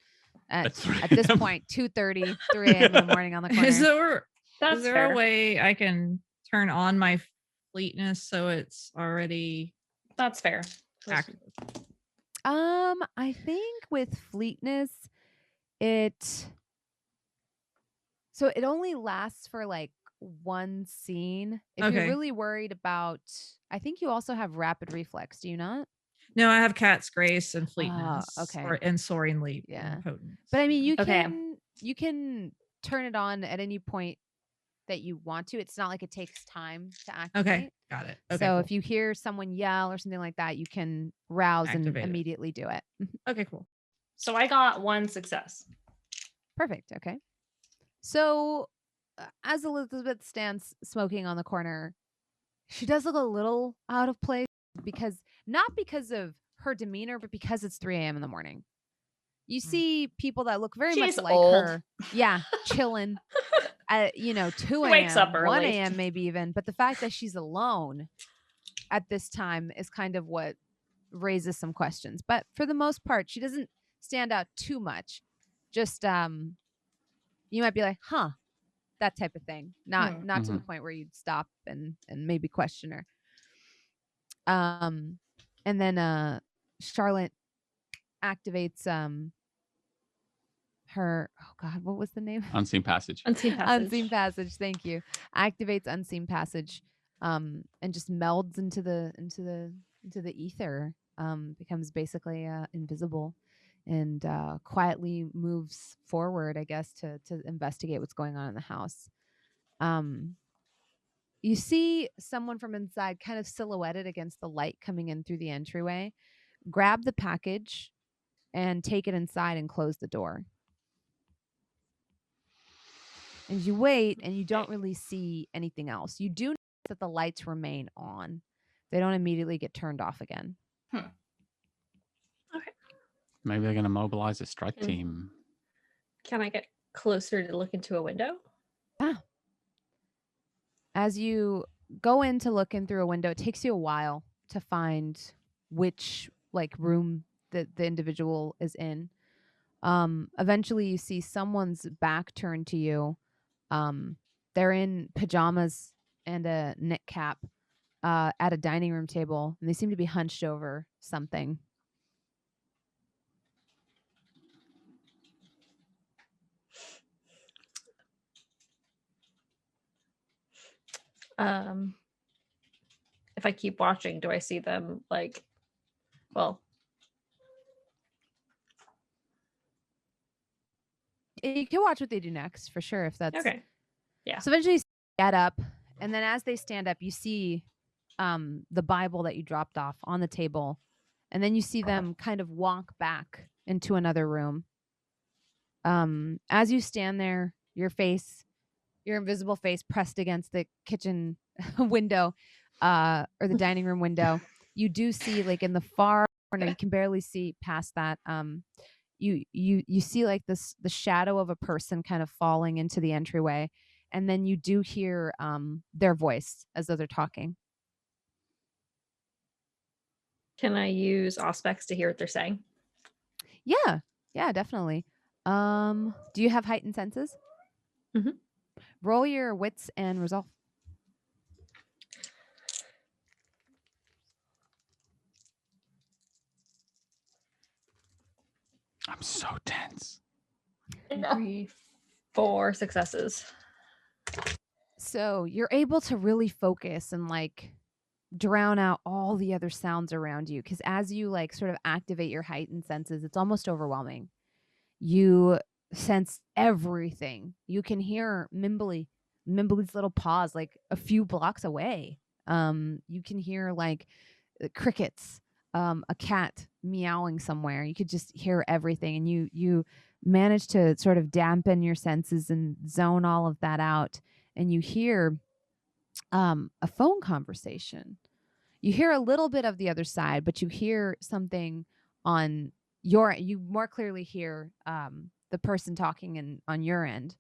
at this point, 2:30, 3 a.m. in the morning on the corner? Is there fair. a way I can turn on my fleetness so it's already That's fair. active? I think with fleetness, it only lasts for like one scene. If you're Okay. really worried about, I think you also have rapid reflex. Do you not? No, I have Cat's Grace and Fleetness. okay. And Soaring Leap. Yeah. And Potence. But I mean, Okay. you can turn it on at any point that you want to. It's not like it takes time to activate. Okay, got it. Okay, So cool. if you hear someone yell or something like that, you can rouse Activate and it. immediately do it. Okay, cool. So I got 1 success. Perfect. Okay. So as Elizabeth stands smoking on the corner, she does look a little out of place not because of her demeanor, but because it's 3 a.m. in the morning. You see people that look very She's much like old. her. Yeah, chilling. 2 a.m., Wakes up 1 early. a.m. maybe even. But the fact that she's alone at this time is kind of what raises some questions. But for the most part, she doesn't stand out too much. Just you might be like, huh, that type of thing. Not to the point where you'd stop and maybe question her. And then Charlotte activates her, oh God, what was the name? Unseen passage. Unseen passage. Unseen passage. Thank you. Activates unseen passage, and just melds into the ether. Becomes basically invisible, and quietly moves forward, I guess, to investigate what's going on in the house. You see someone from inside, kind of silhouetted against the light coming in through the entryway. Grab the package and take it inside and close the door. And you wait, and you don't really see anything else. You do notice that the lights remain on. They don't immediately get turned off again. Okay. Maybe they're going to mobilize a strike Hmm. team. Can I get closer to look into a window? As you go in to look in through a window, it takes you a while to find which like room that the individual is in. Eventually you see someone's back turned to you. They're in pajamas and a knit cap at a dining room table, and they seem to be hunched over something. If I keep watching, do I see them like, well, You can watch what they do next for sure if that's okay. Yeah. So eventually you get up, and then as they stand up, you see the Bible that you dropped off on the table, and then you see them kind of walk back into another room. As you stand there, your invisible face pressed against the kitchen window or the dining room window, you do see like in the far corner, you can barely see past that. You see like the shadow of a person kind of falling into the entryway, and then you do hear their voice as though they're talking. Can I use Auspex to hear what they're saying? Yeah, definitely. Do you have heightened senses? Mhm. Roll your wits and resolve. I'm so tense. 4 successes. So you're able to really focus and like drown out all the other sounds around you, because as you like sort of activate your heightened senses, it's almost overwhelming. You sense everything. You can hear Mimbly's little paws like a few blocks away. You can hear like crickets, a cat meowing somewhere. You could just hear everything, and you manage to sort of dampen your senses and zone all of that out, and you hear a phone conversation. You hear a little bit of the other side, but you hear something on you more clearly hear the person talking on your end.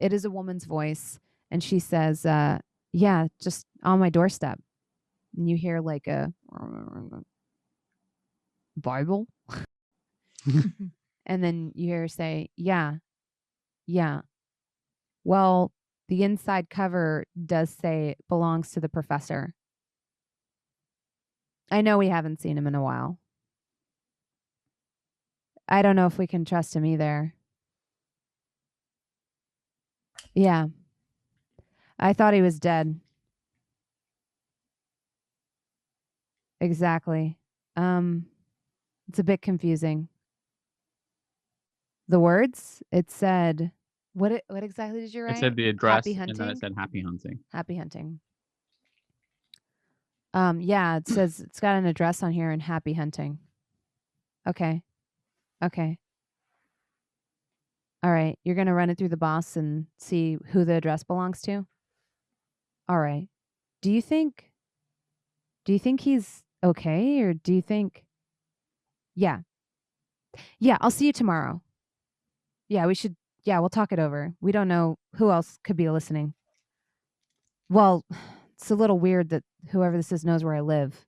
It is a woman's voice, and she says, yeah, just on my doorstep. And you hear like a Bible. And then you hear her say, yeah. Well, the inside cover does say it belongs to the professor. I know we haven't seen him in a while. I don't know if we can trust him either. Yeah. I thought he was dead. Exactly. It's a bit confusing. The words, it said, what exactly did you write? It said the address, Happy and then hunting? it said happy hunting. Happy hunting. Yeah, it says it's got an address on here and happy hunting. Okay. All right. You're going to run it through the boss and see who the address belongs to? All right. Do you think he's okay, or do you think? Yeah, I'll see you tomorrow. Yeah, we'll talk it over. We don't know who else could be listening. Well, it's a little weird that whoever this is knows where I live.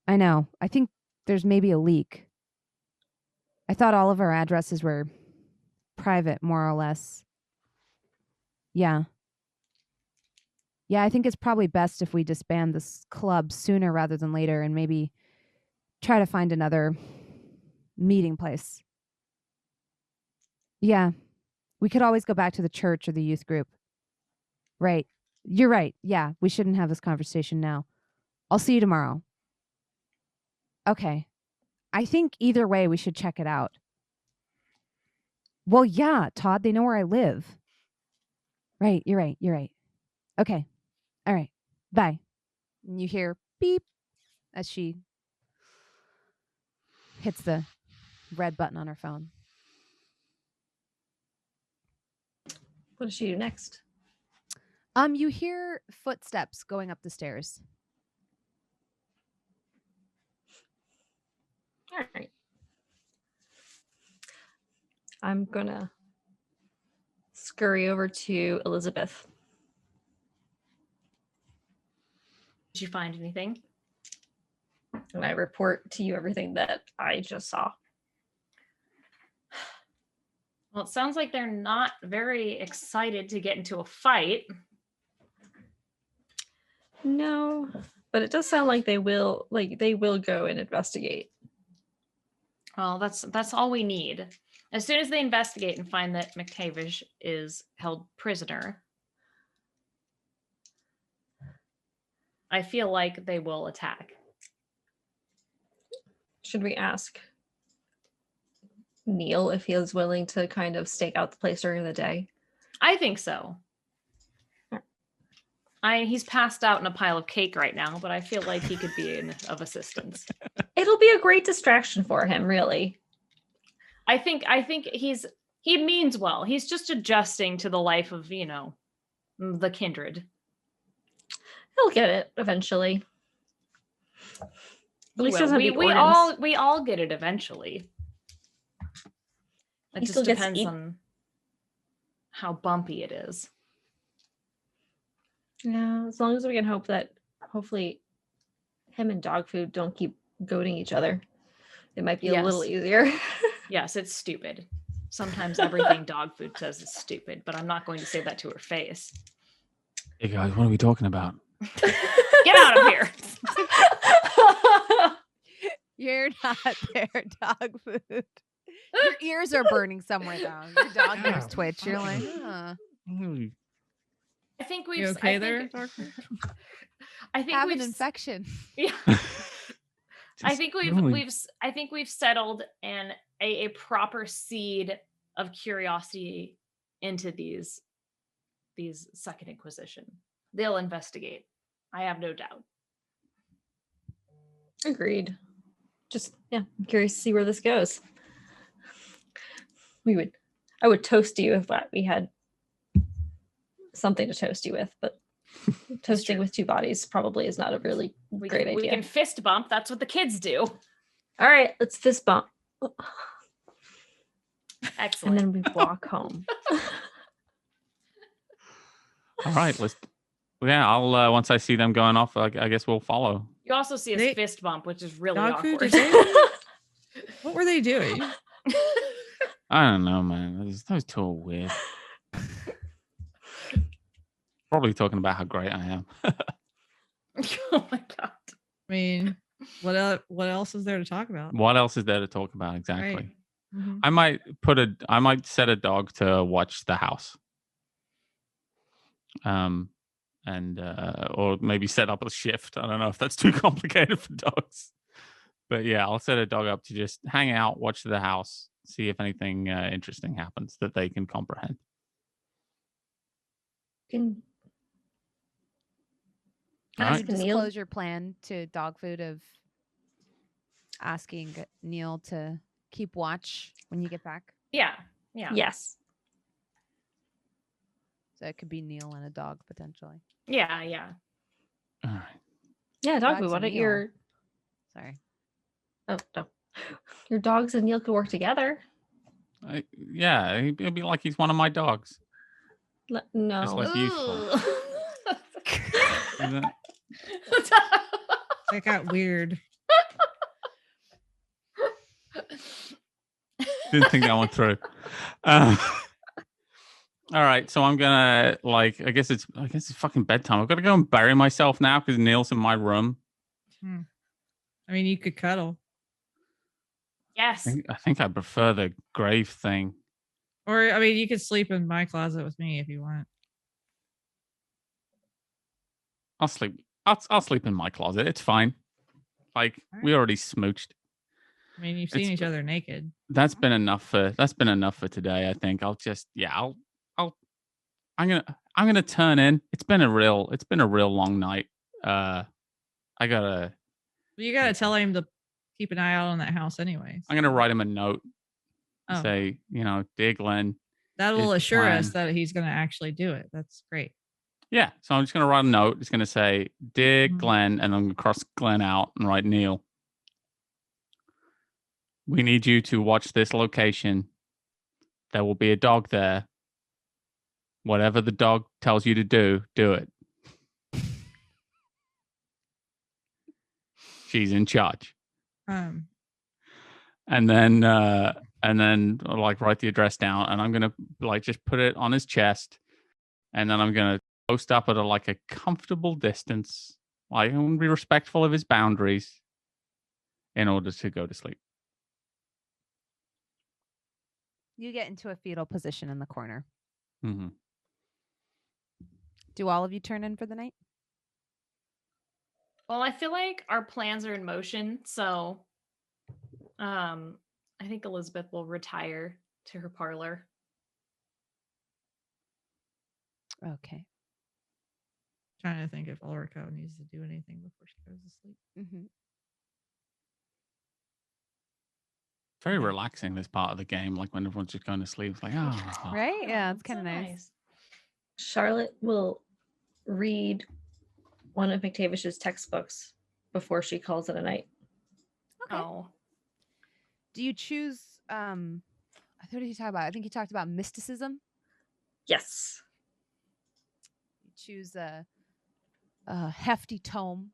I know. I think there's maybe a leak. I thought all of our addresses were private, more or less. Yeah, I think it's probably best if we disband this club sooner rather than later, and maybe try to find another meeting place. Yeah, we could always go back to the church or the youth group. Right. You're right. Yeah, we shouldn't have this conversation now. I'll see you tomorrow. Okay. I think either way we should check it out. Well, yeah, Todd, they know where I live. Right, you're right. Okay. All right. Bye. And you hear beep as she hits the red button on her phone. What does she do next? You hear footsteps going up the stairs. All right. I'm gonna scurry over to Elizabeth. Did you find anything? And I report to you everything that I just saw. Well, it sounds like they're not very excited to get into a fight. No, but it does sound like they will go and investigate. Well, that's all we need. As soon as they investigate and find that McTavish is held prisoner, I feel like they will attack. Should we ask Neil if he is willing to kind of stake out the place during the day? I think so. He's passed out in a pile of cake right now, but I feel like he could be of assistance. It'll be a great distraction for him, really. I think he means well. He's just adjusting to the life of, the kindred. He'll get it eventually. At least he doesn't have the we organs. all get it eventually. It He just still gets depends on how bumpy it is. Yeah, as long as we can hope that hopefully him and Dogfood don't keep goading each other. It might be a little easier. Yes, it's stupid. Sometimes everything Dogfood says is stupid, but I'm not going to say that to her face. Hey guys, what are we talking about? Get out of here. You're not there, Dogfood. Your ears are burning somewhere though. Your dog ears twitch. You're like, huh. I think we've You okay there? I think Have we've an infection. Yeah. I think we've settled a proper seed of curiosity into these Second Inquisition. They'll investigate. I have no doubt. Agreed. Just I'm curious to see where this goes. I would toast you if we had something to toast you with, but toasting with two bodies probably is not a really great idea. We can fist bump. That's what the kids do. All right, let's fist bump. Excellent. And then we walk home. All right, I'll once I see them going off, I guess we'll follow. You also see us fist bump, which is really awkward. What were they doing? I don't know, man. Those two are weird. Probably talking about how great I am. Oh my god. I mean, what else is there to talk about? What else is there to talk about exactly? Right. Mm-hmm. I might set a dog to watch the house. Or maybe set up a shift. I don't know if that's too complicated for dogs. But yeah, I'll set a dog up to just hang out, watch the house, see if anything interesting happens that they can comprehend. Can you disclose your plan to Dogfood of asking Neil to keep watch when you get back? Yeah. Yes. So it could be Neil and a dog potentially. Yeah. All right. Yeah, Dogfood, why don't your... Sorry. Oh, no. Your dogs and Neil could work together. It'd be like he's one of my dogs. No. Just like you. That got weird. Didn't think that one through. All right, so I'm gonna I guess it's fucking bedtime. I've got to go and bury myself now because Neil's in my room. I mean, you could cuddle. Yes. I think I prefer the grave thing. Or I mean, you could sleep in my closet with me if you want. I'll sleep in my closet. It's fine. We already smooched. I mean, you've seen each other naked. That's been enough for today. I think I'm gonna turn in. It's been a real long night. You gotta tell him to keep an eye out on that house anyways. I'm gonna write him a note. Say, dear Glenn. That will assure us that he's gonna actually do it. That's great. Yeah, so I'm just going to write a note. It's going to say, Dear Mhm. Glenn, and I'm going to cross Glenn out and write Neil. We need you to watch this location. There will be a dog there. Whatever the dog tells you to do it. She's in charge. Um, And then like write the address down, and I'm gonna like just put it on his chest, and then I'm gonna post up at a comfortable distance. Like, I'm gonna be respectful of his boundaries in order to go to sleep. You get into a fetal position in the corner. Mm-hmm. Do all of you turn in for the night? Well, I feel like our plans are in motion, so I think Elizabeth will retire to her parlor. Okay. trying to think if Ulrika needs to do anything before she goes to sleep. Mm-hmm. Very relaxing, this part of the game. Like when everyone's just going to sleep. It's like, oh. Right? Yeah, it's that's kind of so nice. Charlotte will read one of McTavish's textbooks before she calls it a night. Okay. Oh. Do you choose? What did he talk about? I think he talked about mysticism. Yes. You choose a hefty tome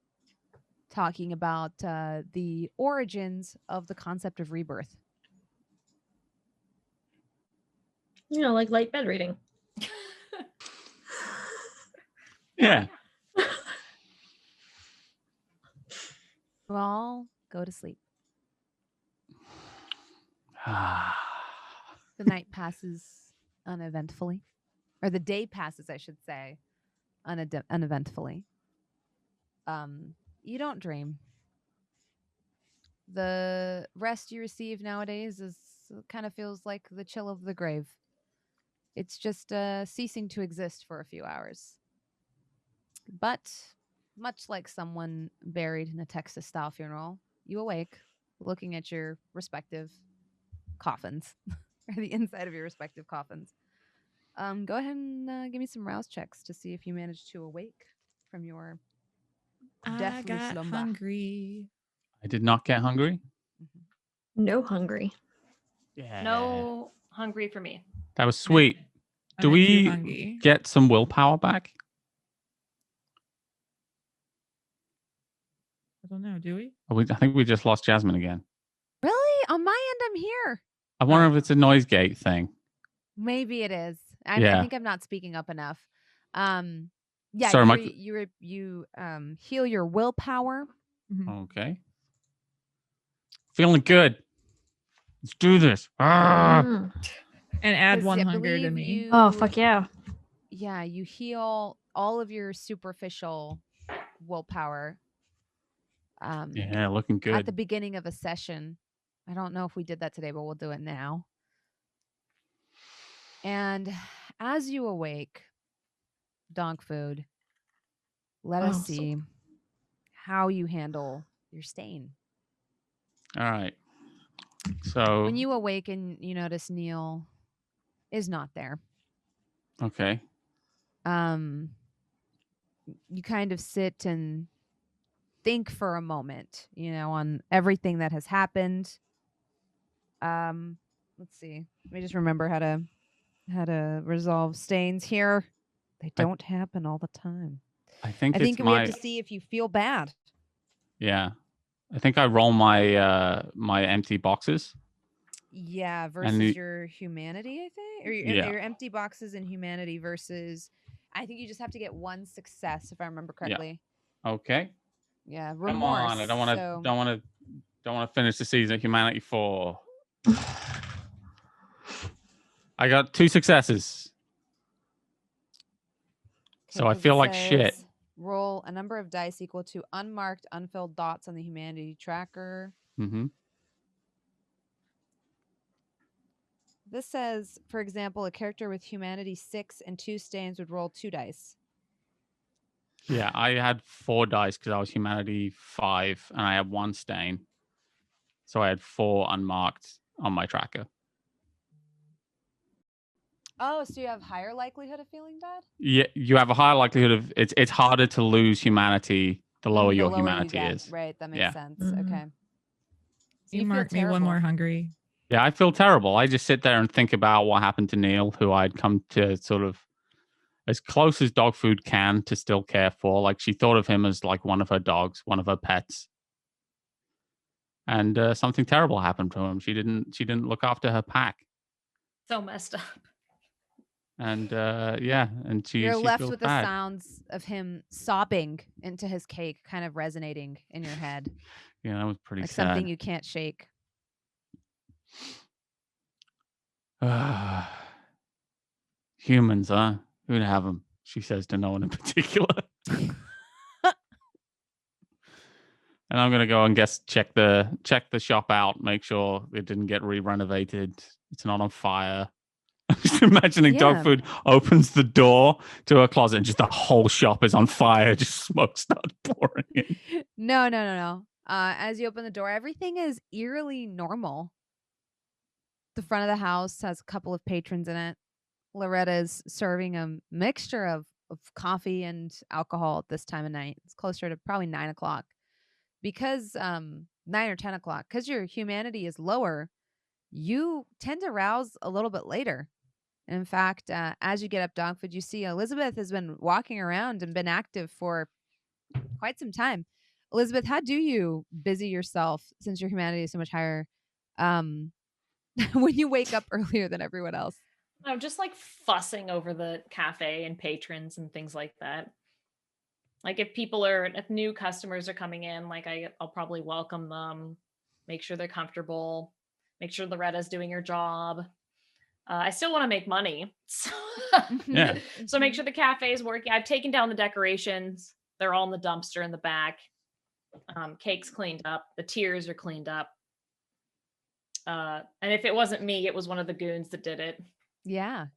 talking about the origins of the concept of rebirth. You know, like light bed reading. Yeah. We'll all go to sleep. The night passes uneventfully, or the day passes, I should say, uneventfully. You don't dream. The rest you receive nowadays kind of feels like the chill of the grave. It's just ceasing to exist for a few hours. But much like someone buried in a Texas-style funeral, you awake, looking at your respective coffins, or the inside of your respective coffins. Go ahead and give me some rouse checks to see if you manage to awake from your I deathly got slumber. hungry. I did not get hungry. No hungry. Yeah. No hungry for me. That was sweet. Do I'm too we hungry. get some willpower back? I don't know. Do we? I think we just lost Jasmine again. Really? On my end, I'm here. I wonder if it's a noise gate thing. Maybe it is. I Yeah. think I'm not speaking up enough. Yeah, Sorry, you heal your willpower. Mhm. Okay. Feeling good. Let's do this. Mm. And add 'Cause one I hunger to believe me. Oh, fuck yeah. Yeah, you heal all of your superficial willpower. Yeah, looking At good. the beginning of a session. I don't know if we did that today, but we'll do it now. And as you awake, Dogfood, let Oh, us so- see how you handle your stain. All right. So When you awaken, you notice Neil is not there. okay. You kind of sit and think for a moment, on everything that has happened. Let's see. Let me just remember how to resolve stains here. They don't happen all the time. I think I it's think we have to see if you feel bad. Yeah. I think I roll my my empty boxes. Yeah, versus your humanity, I think. Or your empty boxes and humanity versus I think you just have to get one success if I remember correctly. Okay. Yeah, remorse. Come on. I don't want to finish the season at Humanity 4. I got 2 successes. So I feel like shit. Roll a number of dice equal to unmarked, unfilled dots on the humanity tracker. Mm-hmm. This says, for example, a character with humanity 6 and 2 stains would roll 2 dice. Yeah, I had 4 dice because I was humanity 5 and I had 1 stain. So I had 4 unmarked on my tracker. Oh, so you have higher likelihood of feeling bad? Yeah, you have a higher likelihood of it's harder to lose humanity the lower The your lower you humanity get. is. Right, that makes Yeah. sense. Mhm. Okay. So You feel mark me one terrible. more hungry. Yeah, I feel terrible. I just sit there and think about what happened to Neil, who I'd come to sort of as close as dog food can to still care for. Like she thought of him as like one of her dogs, one of her pets. And something terrible happened to him. She didn't look after her pack. So messed up. And and she You're left feels with bad. the sounds of him sobbing into his cake kind of resonating in your head. Yeah, that was pretty Like sad. something you can't shake. Humans, huh? Who'd have them? She says to no one in particular. And I'm gonna go and check the shop out, make sure it didn't get re-renovated. It's not on fire. I'm just imagining dog Yeah. food opens the door to a closet and just the whole shop is on fire, just smoke starts pouring in. No. As you open the door, everything is eerily normal. The front of the house has a couple of patrons in it. Loretta's serving a mixture of coffee and alcohol at this time of night. It's closer to probably 9 o'clock. Because 9 or 10 o'clock, because your humanity is lower, you tend to rouse a little bit later. And in fact, as you get up dog food, you see Elizabeth has been walking around and been active for quite some time. Elizabeth, how do you busy yourself since your humanity is so much higher when you wake up earlier than everyone else? I'm just like fussing over the cafe and patrons and things like that. Like if new customers are coming in, like I'll probably welcome them, make sure they're comfortable, make sure Loretta's doing her job. I still want to make money. So, Yeah. so make sure the cafe is working. I've taken down the decorations. They're all in the dumpster in the back. Cake's cleaned up. The tiers are cleaned up. And if it wasn't me, it was one of the goons that did it. Yeah.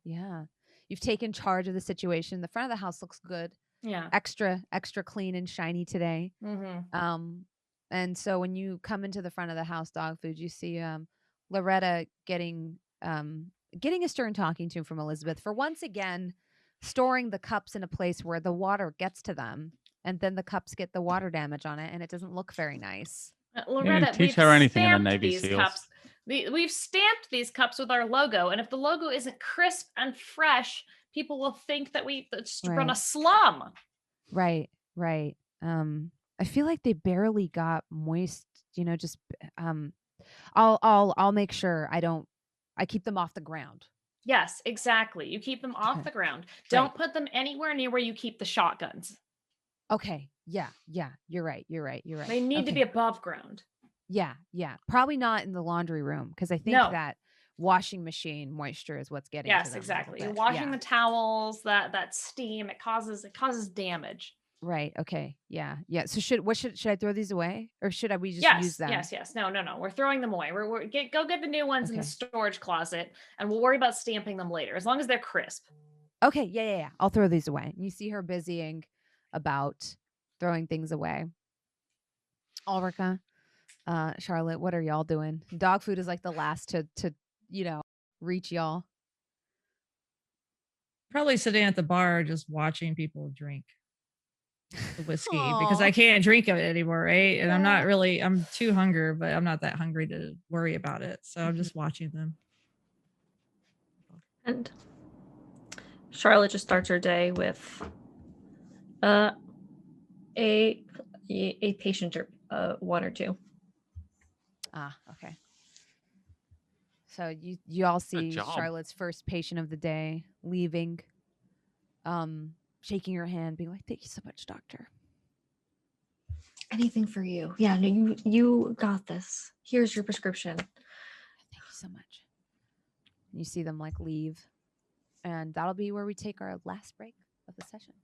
You've taken charge of the situation. The front of the house looks good. Yeah. Extra clean and shiny today. Mm-hmm. And so when you come into the front of the house, dog food, you see Loretta getting a stern talking to from Elizabeth for once again storing the cups in a place where the water gets to them, and then the cups get the water damage on it, and it doesn't look very nice. Loretta, teach her anything in the Navy these SEALs. cups. We've stamped these cups with our logo, and if the logo isn't crisp and fresh, people will think that we just run a slum. Right. I feel like they barely got moist. Just I'll make sure I keep them off the ground. Yes, exactly. You keep them off the ground. Don't put them anywhere near where you keep the shotguns. Okay. Yeah. You're right. They need to be above ground. Yeah. Probably not in the laundry room because I think that washing machine moisture is what's getting to them. Yes, exactly. You're washing the towels, that steam, it causes damage. Right. Okay. Yeah. So should I throw these away or should we just use them? Yes. No. We're throwing them away. Go get the new ones in the storage closet, and we'll worry about stamping them later, as long as they're crisp. Okay. Yeah. I'll throw these away. You see her busying about throwing things away. Ulrika, Charlotte, what are y'all doing? Dog food is like the last to reach y'all. Probably sitting at the bar just watching people drink the whiskey because I can't drink it anymore, right? And I'm too hungry, but I'm not that hungry to worry about it. So I'm just watching them. And Charlotte just starts her day with a patient or one or two. Okay. So you all see Charlotte's first patient of the day leaving, shaking her hand, being like, "Thank you so much, doctor. Anything for you. Yeah, no, you got this. Here's your prescription. Thank you so much." And you see them leave, and that'll be where we take our last break of the session.